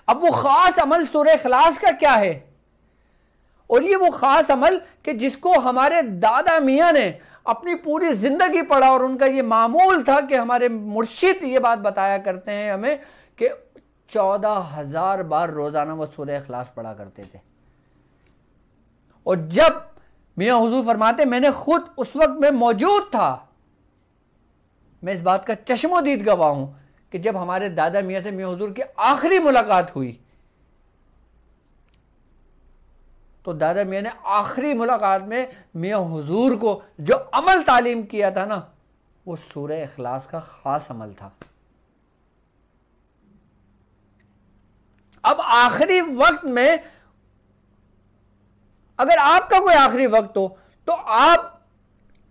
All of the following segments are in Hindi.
अब वो ख़ास अमल सूरह इखलास का क्या है? और ये वो ख़ास अमल कि जिसको हमारे दादा मियाँ ने अपनी पूरी ज़िंदगी पढ़ा, और उनका ये मामूल था कि हमारे मुर्शिद ये बात बताया करते हैं हमें कि 14,000 बार रोज़ाना वो सूरह इखलास पढ़ा करते थे। और जब मियाँ हुजूर फरमाते, मैंने खुद उस वक्त में मौजूद था, मैं इस बात का चश्मोदीद गवाह हूं कि जब हमारे दादा मियाँ से मियाँ हुजूर की आखिरी मुलाकात हुई तो दादा मियाँ ने आखिरी मुलाकात में मियाँ हुजूर को जो अमल तालीम किया था ना, वो सूरह इखलास का खास अमल था। अब आखिरी वक्त में अगर आपका कोई आखिरी वक्त हो तो आप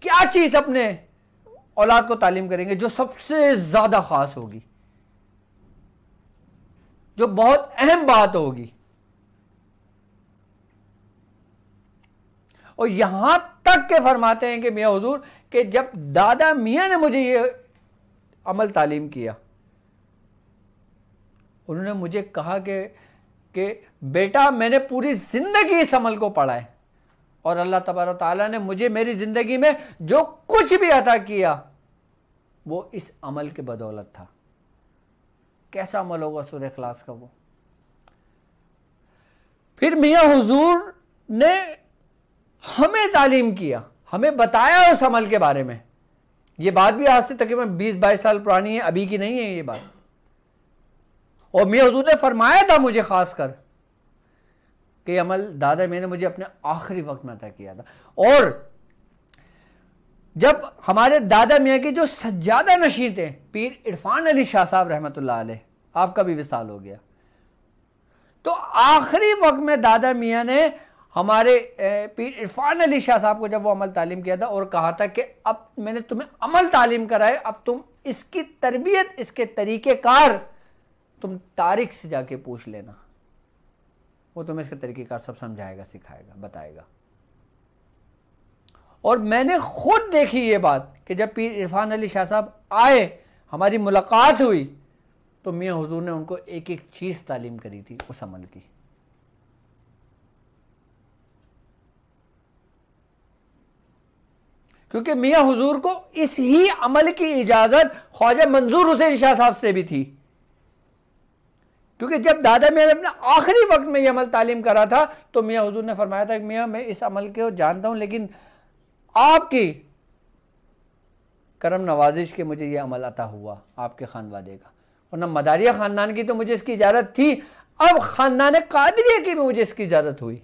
क्या चीज अपने औलाद को तालीम करेंगे जो सबसे ज्यादा खास होगी, जो बहुत अहम बात होगी? और यहां तक के फरमाते हैं कि मियाँ हुजूर कि जब दादा मियाँ ने मुझे ये अमल तालीम किया, उन्होंने मुझे कहा कि बेटा मैंने पूरी जिंदगी इस अमल को पढ़ा है और अल्लाह तबारक तआला ने मुझे मेरी जिंदगी में जो कुछ भी अता किया वो इस अमल के बदौलत था। कैसा अमल होगा सूरह इखलास का वो? फिर मियाँ हुजूर ने हमें तालीम किया, हमें बताया उस अमल के बारे में। ये बात भी आज से तकरीबन 20-22 साल पुरानी है, अभी की नहीं है ये बात। और मियाँ हुजूर ने फरमाया था मुझे खासकर कि अमल दादा मैंने मुझे अपने आखिरी वक्त में अता किया था। और जब हमारे दादा मियाँ की जो सज्जादा नशीं थे पीर इरफान अली शाह साहब रहमतुल्लाह अलैह, आपका भी विसाल हो गया, तो आखिरी वक्त में दादा मियाँ ने हमारे पीर इरफान अली शाह साहब को जब वो अमल तालीम किया था और कहा था कि अब मैंने तुम्हें अमल तालीम कराए, अब तुम इसकी तरबियत, इसके तरीक़ेकार तुम तारिक से जाके पूछ लेना, वो तुम्हें इसके तरीक़ेकार सब समझाएगा, सिखाएगा, बताएगा। और मैंने खुद देखी ये बात कि जब पीर इरफान अली शाह साहब आए, हमारी मुलाकात हुई, तो मियाँ हुजूर ने उनको एक एक चीज़ तालीम करी थी उस अमल की। क्योंकि मियाँ हुजूर को इस ही अमल की इजाज़त ख्वाजा मंजूर हुसैन शाह साहब से भी थी। क्योंकि जब दादा मियाँ ने अपने आखिरी वक्त में यह अमल तालीम करा था तो मियाँ हुजूर ने फरमाया था कि मियाँ मैं इस अमल को जानता हूँ, लेकिन आपकी करम नवाजिश के मुझे यह अमल अता हुआ आपके खानवादे का, और न मदारिया ख़ानदान की तो मुझे इसकी इजाज़त थी, अब ख़ानदान कादरिया की भी मुझे इसकी इजाज़त हुई।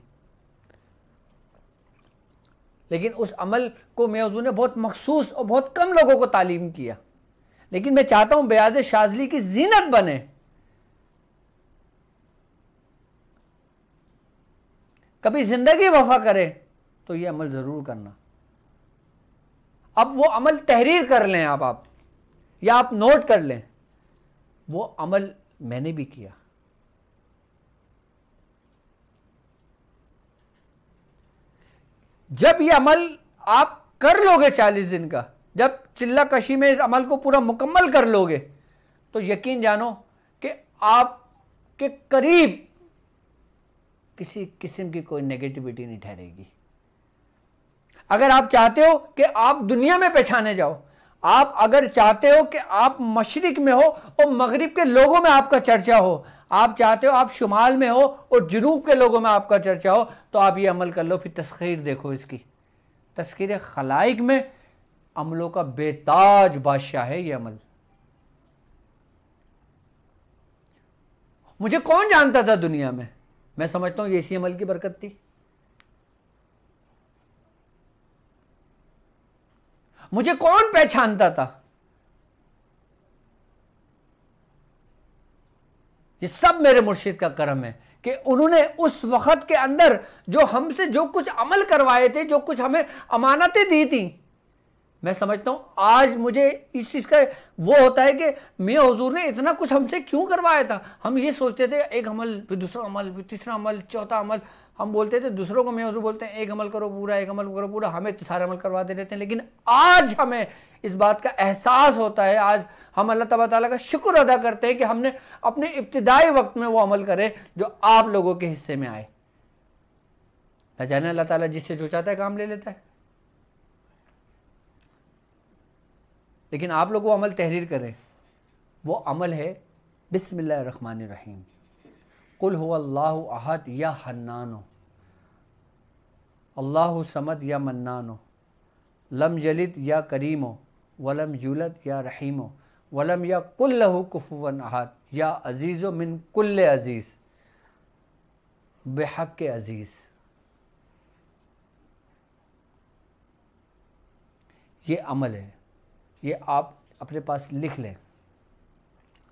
लेकिन उस अमल को मियाँ हुजूर ने बहुत मखसूस और बहुत कम लोगों को तालीम किया। लेकिन मैं चाहता हूँ बयाज़ शाज़ली की जीनत बने, कभी ज़िंदगी वफ़ा करे तो ये अमल ज़रूर करना। अब वो अमल तहरीर कर लें आप या आप नोट कर लें, वो अमल मैंने भी किया। जब ये अमल आप कर लोगे 40 दिन का, जब चिल्ला कशी में इस अमल को पूरा मुकम्मल कर लोगे, तो यकीन जानो कि आपके करीब किसी किस्म की कोई नेगेटिविटी नहीं ठहरेगी। अगर आप चाहते हो कि आप दुनिया में पहचाने जाओ, आप अगर चाहते हो कि आप मशरिक में हो और मगरिब के लोगों में आपका चर्चा हो, आप चाहते हो आप शुमाल में हो और जुनूब के लोगों में आपका चर्चा हो, तो आप ये अमल कर लो। फिर तस्खीर देखो, इसकी तस्खीर खलाइक में अमलों का बेताज बादशाह है ये अमल। मुझे कौन जानता था दुनिया में? मैं समझता हूं ये इसी अमल की बरकत थी। मुझे कौन पहचानता था? ये सब मेरे मुर्शिद का करम है कि उन्होंने उस वक्त के अंदर जो हमसे जो कुछ अमल करवाए थे, जो कुछ हमें अमानतें दी थी, मैं समझता हूँ आज मुझे इस चीज़ का वो होता है कि मियाँ हुजूर ने इतना कुछ हमसे क्यों करवाया था। हम ये सोचते थे एक अमल फिर दूसरा अमल फिर तीसरा अमल चौथा अमल, हम बोलते थे दूसरों को मियाँ हुजूर बोलते हैं एक अमल करो पूरा, एक अमल करो पूरा, हमें तो सारे अमल करवाते रहते हैं। लेकिन आज हमें इस बात का एहसास होता है, आज हम अल्लाह तबारक ताला का शुक्र अदा करते हैं कि हमने अपने इब्तिदाई वक्त में वो अमल करे जो आप लोगों के हिस्से में आए। न जाने अल्लाह ताला जिससे जो चाहता है काम ले लेता है, लेकिन आप लोग वो अमल तहरीर करें। वो अमल है बिस्मिल्लाहिर्रहमानिर्रहीम, कुल हुवल्लाहु अहद या हन्नानो, अल्लाहु समद या मन्नानो, लम यलिद या करीमो, वलम यूलद या रहीमो, वलम या कुल्लहु कुफुवन अहद, या अजीज़ो मिन कुल्ले अजीज़, बेहक के अजीज़। ये अमल है, ये आप अपने पास लिख लें।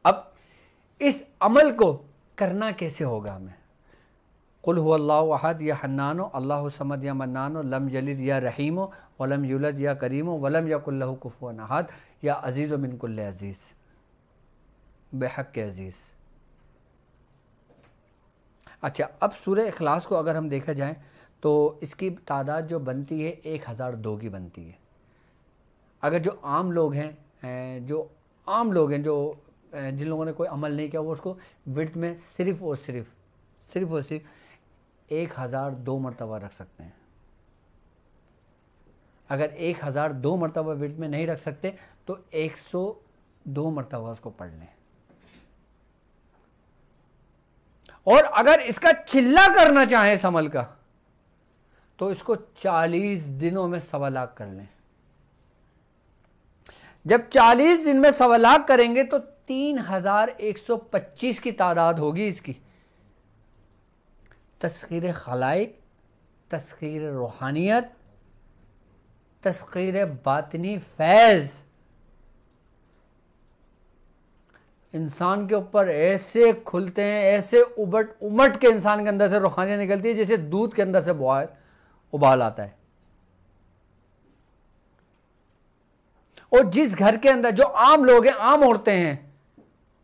अब इस अमल को करना कैसे होगा हमें? कुल हुवल्लाहु अहद या हन्नानो, अल्लाहु समद या मन्नानो, लम यलिद या रहीमो, वलम यूलद या करीमो, वलम यकुल लहु कुफुवन अहद, या अजीज़ो मिन कुल्ले अजीज़, बेहक के अजीज़। अच्छा, अब सूरह इखलास को अगर हम देखा जाए तो इसकी तादाद जो बनती है 1002 की बनती है। अगर जो आम लोग हैं जो जिन लोगों ने कोई अमल नहीं किया, वो उसको विर्द में सिर्फ़ और सिर्फ 1002 मरतबा रख सकते हैं। अगर 1002 मरतबा विर्द में नहीं रख सकते तो 102 मरतबा उसको पढ़ लें। और अगर इसका चिल्ला करना चाहें इस अमल का तो इसको 40 दिनों में 1.25 लाख कर लें। जब 40 दिन में 1.25 लाख करेंगे तो 3125 की तादाद होगी इसकी। तस्खीर खलाइक, तस्खीर रूहानियत, तस्खीर बातिनी फैज़, इंसान के ऊपर ऐसे खुलते हैं, ऐसे उमट के इंसान के अंदर से रूहानियत निकलती है जैसे दूध के अंदर से उबाल आता है। और जिस घर के अंदर जो आम लोग हैं, आम औरतें हैं,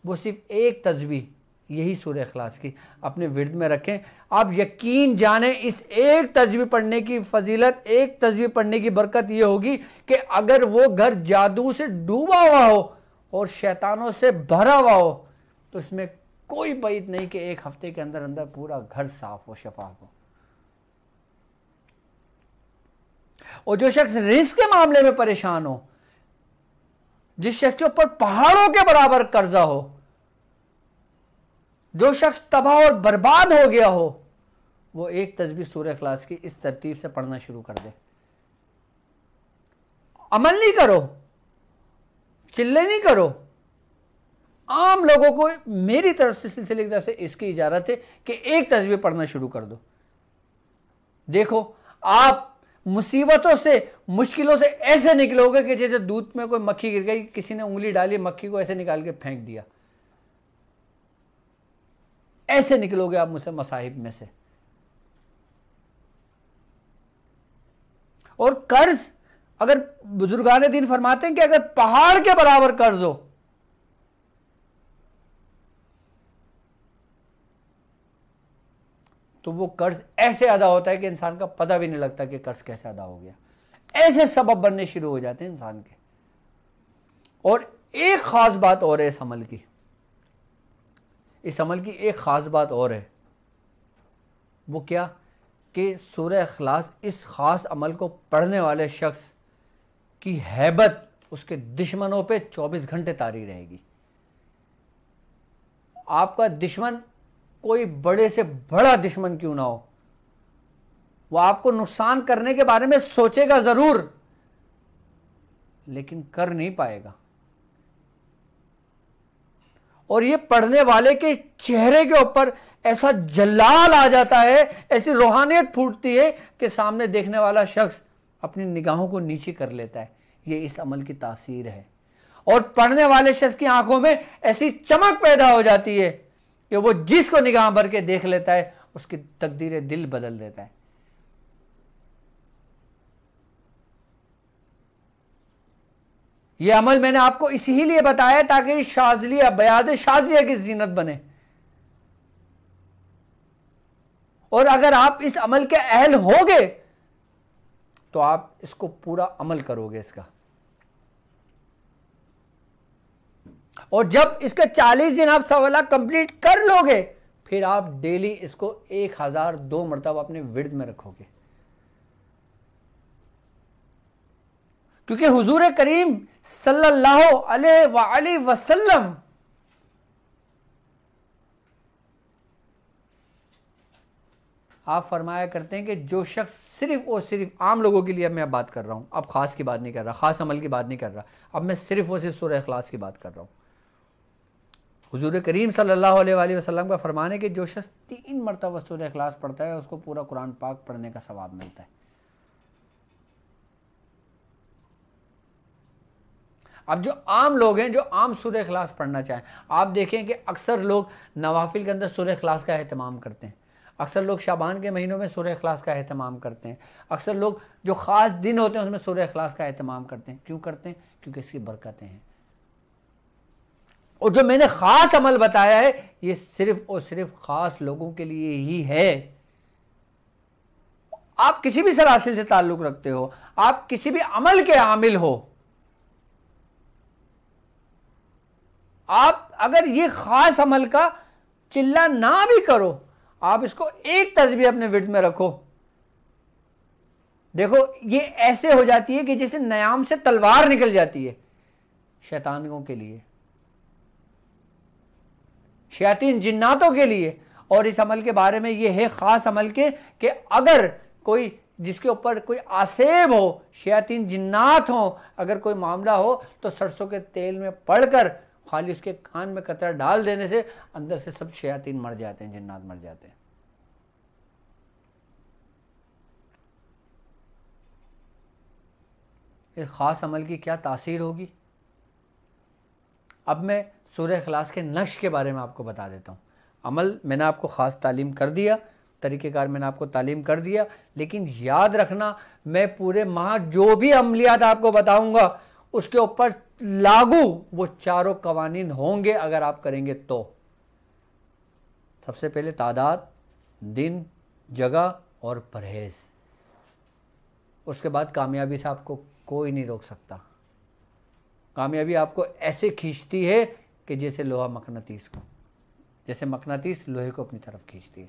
वो सिर्फ एक तस्बीह, यही सूरह इखलास की अपने विर्द में रखें। आप यकीन जाने इस एक तस्बीह पढ़ने की फजीलत, एक तस्बीह पढ़ने की बरकत ये होगी कि अगर वो घर जादू से डूबा हुआ हो और शैतानों से भरा हुआ हो तो इसमें कोई बैद नहीं कि 1 हफ्ते के अंदर अंदर पूरा घर साफ हो, शफाफ हो। और जो शख्स रिस्क के मामले में परेशान हो, जिस शख्स के ऊपर पहाड़ों के बराबर कर्जा हो, जो शख्स तबाह और बर्बाद हो गया हो, वो एक तस्बीह सूरह इखलास की इस तरतीब से पढ़ना शुरू कर दे। अमल नहीं करो, चिल्ले नहीं करो। आम लोगों को मेरी तरफ से, सिलसिले की तरफ से इसकी इजाजत है कि एक तस्बीह पढ़ना शुरू कर दो। देखो आप मुसीबतों से, मुश्किलों से ऐसे निकलोगे कि जैसे दूध में कोई मक्खी गिर गई, किसी ने उंगली डाली, मक्खी को ऐसे निकाल के फेंक दिया, ऐसे निकलोगे आप मुझसे मसाहिब में से। और कर्ज, अगर बुजुर्गान दीन फरमाते हैं कि अगर पहाड़ के बराबर कर्ज हो तो वो कर्ज ऐसे अदा होता है कि इंसान का पता भी नहीं लगता कि कर्ज कैसे अदा हो गया। ऐसे सबब बनने शुरू हो जाते हैं इंसान के। और एक खास बात और है इस अमल की, इस अमल की एक खास बात और है। वो क्या कि सूरह इखलास, इस खास अमल को पढ़ने वाले शख्स की हैबत उसके दुश्मनों पे 24 घंटे तारी रहेगी। आपका दुश्मन कोई बड़े से बड़ा दुश्मन क्यों ना हो, वो आपको नुकसान करने के बारे में सोचेगा जरूर, लेकिन कर नहीं पाएगा। और ये पढ़ने वाले के चेहरे के ऊपर ऐसा जलाल आ जाता है, ऐसी रूहानियत फूटती है कि सामने देखने वाला शख्स अपनी निगाहों को नीचे कर लेता है। ये इस अमल की तासीर है। और पढ़ने वाले शख्स की आंखों में ऐसी चमक पैदा हो जाती है कि वो जिसको निगाह भर के देख लेता है उसकी तकदीर दिल बदल देता है। ये अमल मैंने आपको इसीलिए बताया ताकि शाज़लिया बयाद शाज़लिया की जीनत बने। और अगर आप इस अमल के अहल होगे तो आप इसको पूरा अमल करोगे इसका। और जब इसके 40 दिन आप सवाला कंप्लीट कर लोगे, फिर आप डेली इसको 1002 मरतबा अपने विर्द में रखोगे। क्योंकि हुजूर करीम सल्लल्लाहु अलैहि वसल्लम आप फरमाया करते हैं कि जो शख्स सिर्फ और सिर्फ आम लोगों के लिए, अब मैं बात कर रहा हूं, अब खास की बात नहीं कर रहा, खास अमल की बात नहीं कर रहा, अब मैं सिर्फ और सिर्फ सूरह इखलास की बात कर रहा हूं। हुजूर करीम सल्लल्लाहु अलैहि वसल्लम का फरमान है कि जो शख्स 3 मरतबा सूरह इखलास पढ़ता है उसको पूरा कुरान पाक पढ़ने का सवाब मिलता है। अब जो आम लोग हैं, जो आम सूरह इखलास पढ़ना चाहें, आप देखें कि अक्सर लोग नवाफिल के अंदर सूरह इखलास का एहतमाम करते हैं, अक्सर लोग शाबान के महीनों में सूरह इखलास का एहतमाम करते हैं, अक्सर लोग जो ख़ास दिन होते हैं उसमें सूरह इखलास का एहतमाम करते हैं। क्यों करते हैं? क्योंकि इसकी बरकतें हैं। और जो मैंने ख़ास अमल बताया है ये सिर्फ और सिर्फ ख़ास लोगों के लिए ही है। आप किसी भी सलासिल से ताल्लुक़ रखते हो, आप किसी भी अमल के आमिल हो, आप अगर ये ख़ास अमल का चिल्ला ना भी करो, आप इसको एक तस्बीह अपने विर्द में रखो। देखो ये ऐसे हो जाती है कि जैसे नयाम से तलवार निकल जाती है शैतानियों के लिए, शयातीन जिन्नातों के लिए। और इस अमल के बारे में ये है ख़ास अमल के कि अगर कोई जिसके ऊपर कोई आसेब हो, शयातीन जिन्नात हो, अगर कोई मामला हो तो सरसों के तेल में पड़कर खाली उसके कान में कतरा डाल देने से अंदर से सब शयातीन मर जाते हैं, जिन्नात मर जाते हैं। इस ख़ास अमल की क्या तासीर होगी। अब मैं सूरह इखलास के नक्श के बारे में आपको बता देता हूँ। अमल मैंने आपको ख़ास तालीम कर दिया, तरीक़ेकार मैंने आपको तालीम कर दिया, लेकिन याद रखना मैं पूरे माह जो भी अमलियात आपको बताऊँगा उसके ऊपर लागू वो चारों कवानीन होंगे अगर आप करेंगे तो। सबसे पहले तादाद, दिन, जगह और परहेज़। उसके बाद कामयाबी से आपको कोई नहीं रोक सकता। कामयाबी आपको ऐसे खींचती है कि जैसे लोहा मकनातीस को, जैसे मकनातीस लोहे को अपनी तरफ खींचती है।